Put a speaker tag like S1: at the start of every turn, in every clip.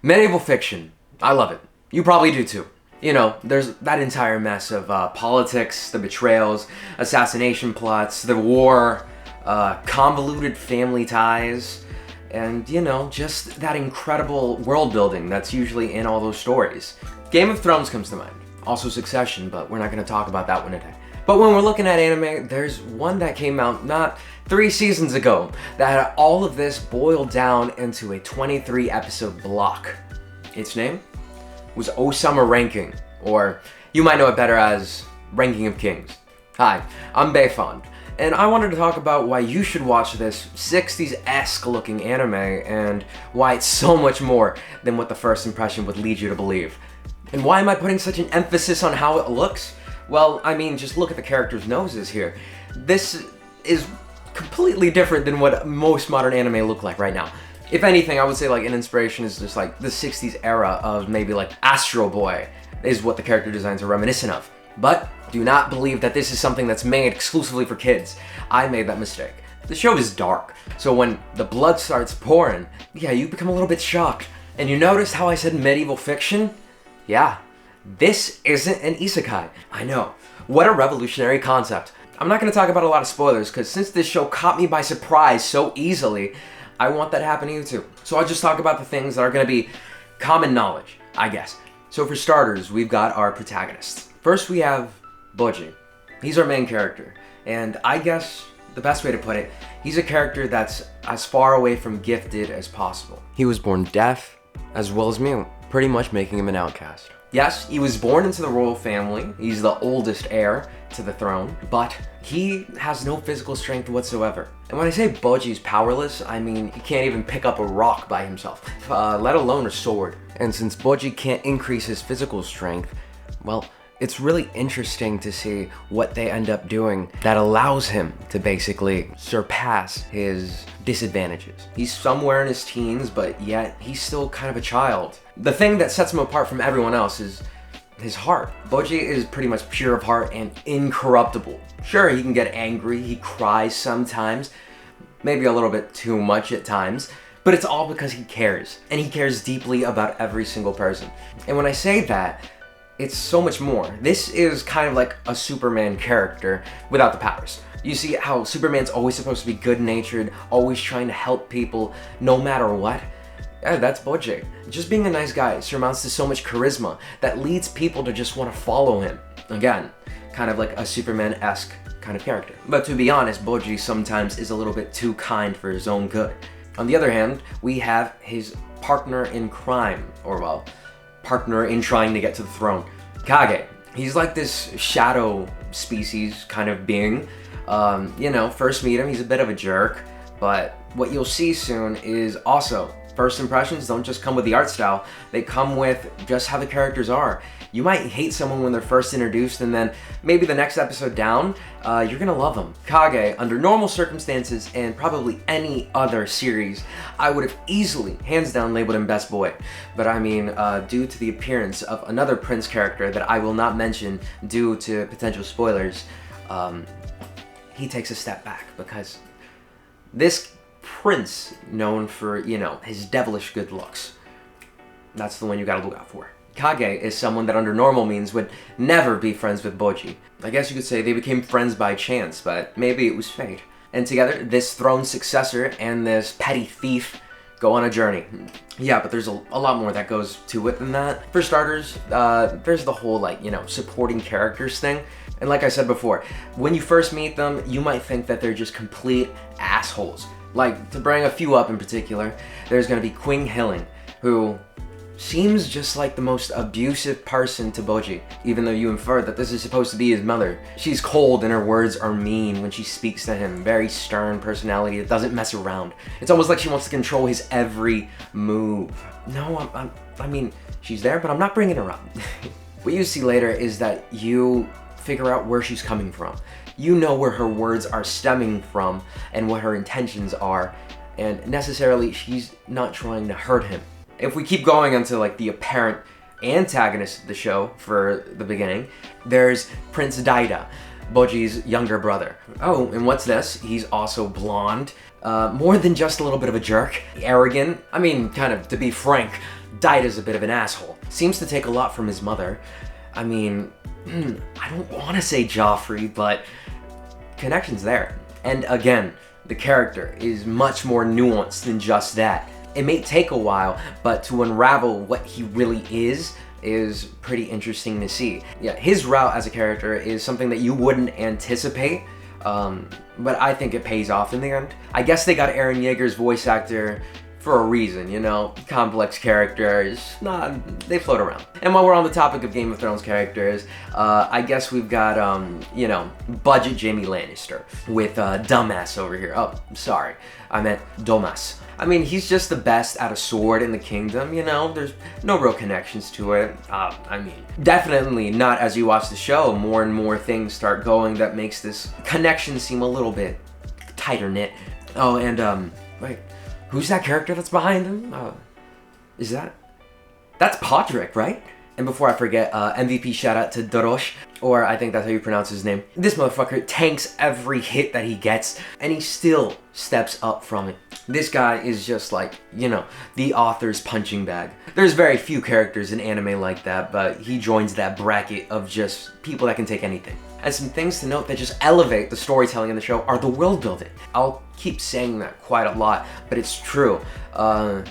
S1: Medieval fiction. I love it. You probably do too. You know, there's that entire mess of politics, the betrayals, assassination plots, the war, convoluted family ties, and, you know, just that incredible world building that's usually in all those stories. Game of Thrones comes to mind. Also Succession, but we're not going to talk about that one today. But when we're looking at anime, there's one that came out not 3 seasons ago that had all of this boiled down into a 23 episode block. Its name was Osama Ranking, or you might know it better as Ranking of Kings. Hi, I'm Bayfond, and I wanted to talk about why you should watch this 60s-esque looking anime and why it's so much more than what the first impression would lead you to believe. And why am I putting such an emphasis on how it looks? Well, I mean, just look at the characters' noses here. This is completely different than what most modern anime look like right now. If anything, I would say like an inspiration is just like the 60s era of maybe like Astro Boy is what the character designs are reminiscent of. But do not believe that this is something that's made exclusively for kids. I made that mistake. The show is dark, so when the blood starts pouring, yeah, you become a little bit shocked. And you notice how I said medieval fiction? Yeah, this isn't an isekai. I know. What a revolutionary concept. I'm not going to talk about a lot of spoilers because since this show caught me by surprise so easily, I want that to happen to you too. So I'll just talk about the things that are going to be common knowledge, I guess. So for starters, we've got our protagonists. First we have Boji. He's our main character. And I guess the best way to put it, he's a character that's as far away from gifted as possible. He was born deaf as well as mute, pretty much making him an outcast. Yes, he was born into the royal family. He's the oldest heir to the throne, but he has no physical strength whatsoever. And when I say Boji's powerless, I mean he can't even pick up a rock by himself, let alone a sword. And since Boji can't increase his physical strength, well, it's really interesting to see what they end up doing that allows him to basically surpass his disadvantages. He's somewhere in his teens, but yet he's still kind of a child. The thing that sets him apart from everyone else is his heart. Boji is pretty much pure of heart and incorruptible. Sure, he can get angry, he cries sometimes, maybe a little bit too much at times, but it's all because he cares, and he cares deeply about every single person. And when I say that, it's so much more. This is kind of like a Superman character without the powers. You see how Superman's always supposed to be good-natured, always trying to help people, no matter what? Yeah, that's Boji. Just being a nice guy surmounts to so much charisma that leads people to just want to follow him. Again, kind of like a Superman-esque kind of character. But to be honest, Boji sometimes is a little bit too kind for his own good. On the other hand, we have his partner in crime, or well, partner in trying to get to the throne, Kage. He's like this shadow species kind of being. You know, first meet him, he's a bit of a jerk, but what you'll see soon is also, first impressions don't just come with the art style, they come with just how the characters are. You might hate someone when they're first introduced, and then maybe the next episode down, you're gonna love them. Kage, under normal circumstances and probably any other series, I would have easily, hands down, labeled him best boy. But I mean, due to the appearance of another prince character that I will not mention due to potential spoilers, he takes a step back because this prince, known for, you know, his devilish good looks, that's the one you gotta look out for. Kage is someone that under normal means would never be friends with Boji. I guess you could say they became friends by chance, but maybe it was fate. And together, this throne successor and this petty thief go on a journey. Yeah, but there's a lot more that goes to it than that. For starters, there's the whole, like, you know, supporting characters thing. And like I said before, when you first meet them, you might think that they're just complete assholes. Like, to bring a few up in particular, there's gonna be Queen Hilling, who seems just like the most abusive person to Boji, even though you infer that this is supposed to be his mother. She's cold and her words are mean when she speaks to him. Very stern personality that doesn't mess around. It's almost like she wants to control his every move. No, I mean, she's there, but I'm not bringing her up. What you see later is that you figure out where she's coming from. You know where her words are stemming from and what her intentions are, and necessarily she's not trying to hurt him. If we keep going into like the apparent antagonist of the show for the beginning, there's Prince Daida, Boji's younger brother. Oh, and what's this? He's also blonde, more than just a little bit of a jerk, arrogant. I mean, kind of, to be frank, died as a bit of an asshole. Seems to take a lot from his mother. I mean, I don't want to say Joffrey, but connection's there. And again, the character is much more nuanced than just that. It may take a while, but to unravel what he really is pretty interesting to see. Yeah, his route as a character is something that you wouldn't anticipate, but I think it pays off in the end. I guess they got Eren Yeager's voice actor for a reason, you know? Complex characters, they float around. And while we're on the topic of Game of Thrones characters, I guess we've got, you know, budget Jaime Lannister with dumbass over here. Oh, sorry, I meant Domas. I mean, he's just the best at a sword in the kingdom, you know? There's no real connections to it. I mean, definitely not as you watch the show. More and more things start going that makes this connection seem a little bit tighter knit. Oh, and, wait, who's that character that's behind him? That's Podrick, right? And before I forget, MVP shout out to Dorosh, or I think that's how you pronounce his name. This motherfucker tanks every hit that he gets, and he still steps up from it. This guy is just like, you know, the author's punching bag. There's very few characters in anime like that, but he joins that bracket of just people that can take anything. And some things to note that just elevate the storytelling in the show are the world building. I'll keep saying that quite a lot, but it's true.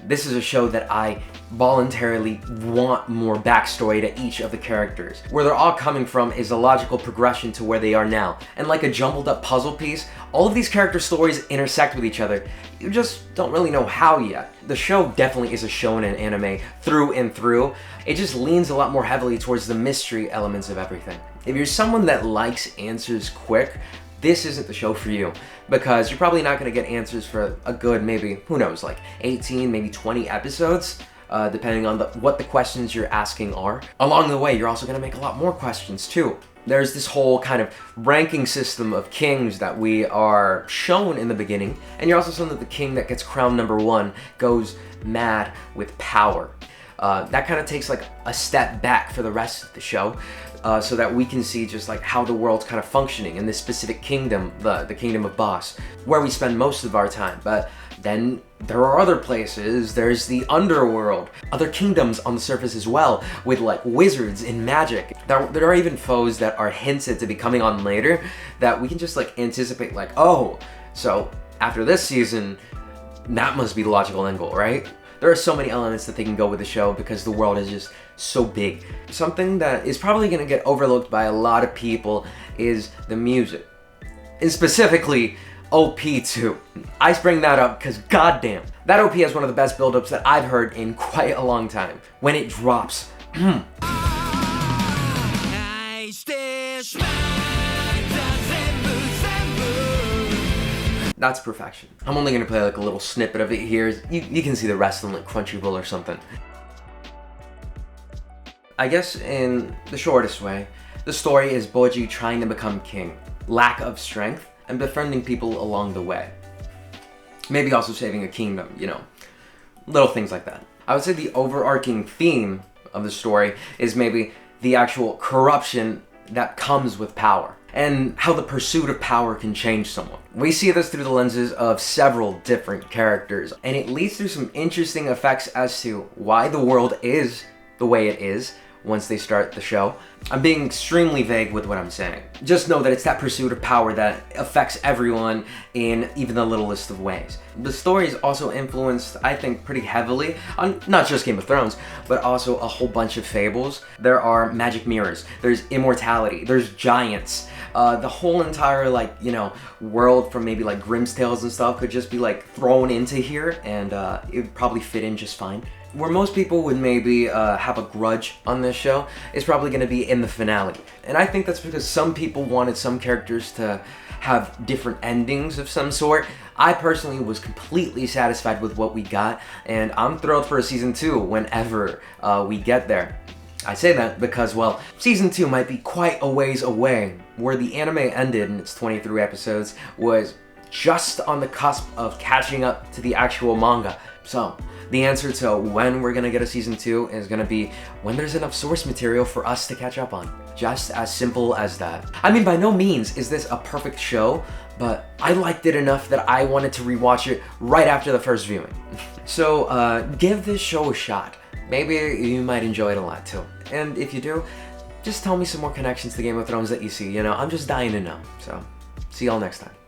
S1: This is a show that I voluntarily want more backstory to each of the characters. Where they're all coming from is a logical progression to where they are now. And like a jumbled up puzzle piece, all of these character stories intersect with each other. You just don't really know how yet. The show definitely is a shonen anime through and through. It just leans a lot more heavily towards the mystery elements of everything. If you're someone that likes answers quick, this isn't the show for you, because you're probably not going to get answers for a good, maybe, who knows, like 18, maybe 20 episodes, depending on what the questions you're asking are. Along the way, you're also going to make a lot more questions too. There's this whole kind of ranking system of kings that we are shown in the beginning, and you're also shown that the king that gets crowned #1 goes mad with power. That kind of takes like a step back for the rest of the show, so that we can see just like how the world's kind of functioning in this specific kingdom, the kingdom of Boss, where we spend most of our time. But then there are other places, there's the underworld, other kingdoms on the surface as well, with like wizards and magic. There are even foes that are hinted to be coming on later that we can just like anticipate, like, oh, so after this season, that must be the logical end goal, right? There are so many elements that they can go with the show because the world is just so big. Something that is probably going to get overlooked by a lot of people is the music. And specifically, OP2. I bring that up because goddamn, that OP has one of the best build-ups that I've heard in quite a long time. When it drops, that's perfection. I'm only gonna play like a little snippet of it here. You can see the rest on like Crunchyroll or something. I guess in the shortest way, the story is Boji trying to become king, lack of strength, and befriending people along the way. Maybe also saving a kingdom, you know, little things like that. I would say the overarching theme of the story is maybe the actual corruption that comes with power, and how the pursuit of power can change someone. We see this through the lenses of several different characters, and it leads to some interesting effects as to why the world is the way it is once they start the show. I'm being extremely vague with what I'm saying. Just know that it's that pursuit of power that affects everyone in even the littlest of ways. The story is also influenced, I think, pretty heavily on not just Game of Thrones, but also a whole bunch of fables. There are magic mirrors, there's immortality, there's giants. The whole entire, like, you know, world from maybe like Grimm's Tales and stuff could just be like thrown into here, and it would probably fit in just fine. Where most people would maybe have a grudge on this show is probably going to be in the finale. And I think that's because some people wanted some characters to have different endings of some sort. I personally was completely satisfied with what we got, and I'm thrilled for a season 2 whenever we get there. I say that because, well, season 2 might be quite a ways away. Where the anime ended in its 23 episodes was just on the cusp of catching up to the actual manga. So, the answer to when we're gonna get a season 2 is gonna be when there's enough source material for us to catch up on. Just as simple as that. I mean, by no means is this a perfect show, but I liked it enough that I wanted to rewatch it right after the first viewing. So, give this show a shot. maybe you might enjoy it a lot too. And if you do, just tell me some more connections to Game of Thrones that you see. You know, I'm just dying to know. So, see y'all next time.